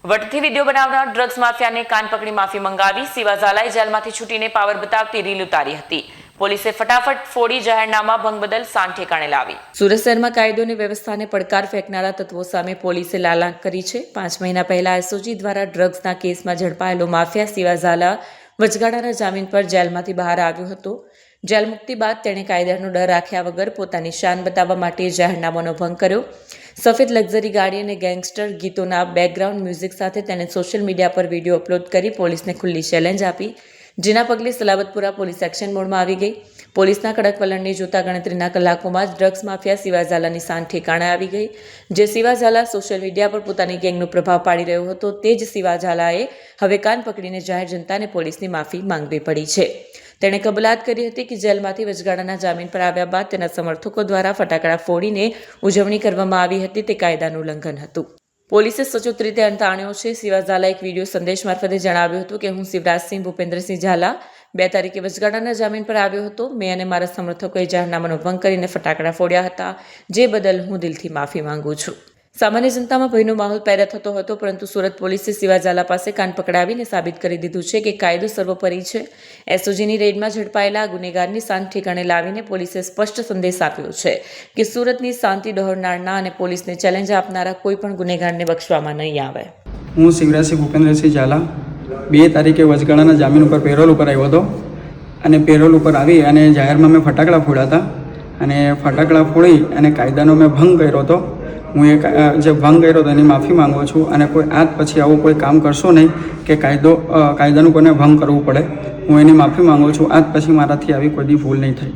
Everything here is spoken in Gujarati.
વટથી વિડીયો બનાવનાર ડ્રગ્સ માફિયાને કાન પકડી માફી મંગાવી સિવા ઝાલાએ જેલમાંથી છૂટીને પાવર બતાવતી રીલ ઉતારી હતી. પોલીસે ફટાફટ ફોડી જાહેરનામા ભંગ બદલ સાન ઠેકાણે લાવી. સુરત શહેરમાં કાયદોની વ્યવસ્થાને પડકાર ફેંકનારા તત્વો સામે પોલીસે લાલાંક કરી છે. 5 મહિના પહેલા એસઓજી દ્વારા ડ્રગ્સના કેસમાં ઝડપાયેલો માફિયા સિવા ઝાલા વચગાળાના જામીન પર જેલમાંથી બહાર આવ્યો હતો. જેલ મુક્તિ બાદ તેણે કાયદાનો ડર રાખ્યા વગર પોતાની શાન બતાવવા માટે જાહેરનામાનો ભંગ કર્યો. સફેદ લક્ઝરી ગાડી અને ગેંગસ્ટર ગીતોના બેકગ્રાઉન્ડ મ્યુઝિક સાથે તેણે સોશિયલ મીડિયા પર વિડીયો અપલોડ કરી પોલીસને ખુલ્લી ચેલેન્જ આપી, જેના પગલે સલાબતપુરા પોલીસ એક્શન મોડમાં આવી ગઈ. પોલીસના કડક વલણને જોતા ગણતરીના કલાકોમાં જ ડ્રગ્સ માફિયા સિવા ઝાલાની સાન ઠેકાણે આવી ગઈ. જે સિવા ઝાલા સોશિયલ મીડિયા પર પોતાની ગેંગનો પ્રભાવ પાડી રહ્યો હતો, તે જ સિવા ઝાલાએ હવે કાન પકડીને જાહેર જનતાને પોલીસની માફી માંગવી પડી છે. તેણે કબૂલાત કરી હતી કે જેલમાંથી વચગાળાના જામીન પર આવ્યા બાદ તેના સમર્થકો દ્વારા ફટાકડા ફોડીને ઉજવણી કરવામાં આવી હતી. તે કાયદાનું ઉલ્લંઘન હતું. પોલીસે સચોટ રીતે અંત આણ્યો છે. સિવા ઝાલાએ એક વિડીયો સંદેશ મારફતે જણાવ્યું હતું કે હું શિવરાજસિંહ ભૂપેન્દ્રસિંહ ઝાલા 2 તારીખે વચગાળાના જામીન પર આવ્યો હતો. મેં અને મારા સમર્થકોએ જાહેરનામાનો ભંગ કરીને ફટાકડા ફોડ્યા હતા, જે બદલ હું દિલથી માફી માંગુ છું. સામાન્ય જનતામાં ભયનો માહોલ પેદા થતો હતો, પરંતુ સુરત પોલીસે સિવા ઝાલા પાસે કાન પકડાવીને સાબિત કરી દીધું છે કે કાયદો સર્વોપરી છે. એસઓજીની રેડમાં ઝડપાયેલા ગુનેગારની શાન ઠેકાણે લાવીને પોલીસે સ્પષ્ટ સંદેશ આપ્યો છે કે સુરતની શાંતિ ડહોળનારના અને પોલીસને ચેલેન્જ આપનારા કોઈ પણ ગુનેગારને બક્ષવામાં નહીં આવે. હું શિવરાજસિંહ ભૂપેન્દ્રસિંહ ઝાલા 2 તારીખે વચગાળાના જામીન ઉપર પેરોલ ઉપર આવ્યો હતો અને પેરોલ ઉપર આવી અને જાહેરમાં મેં ફટાકડા ફોડ્યા હતા અને ફટાકડા ફોડી અને કાયદાનો મેં ભંગ કર્યો હતો. હું જે ભંગ કર્યો હતો એની માફી માંગુ છું અને કોઈ આજ પછી આવું કોઈ કામ કરશો નહીં કે કાયદાનું કોઈને ભંગ કરવું પડે. હું એની માફી માંગુ છું. આજ પછી મારાથી આવી કોઈ દી ભૂલ નહીં થાય.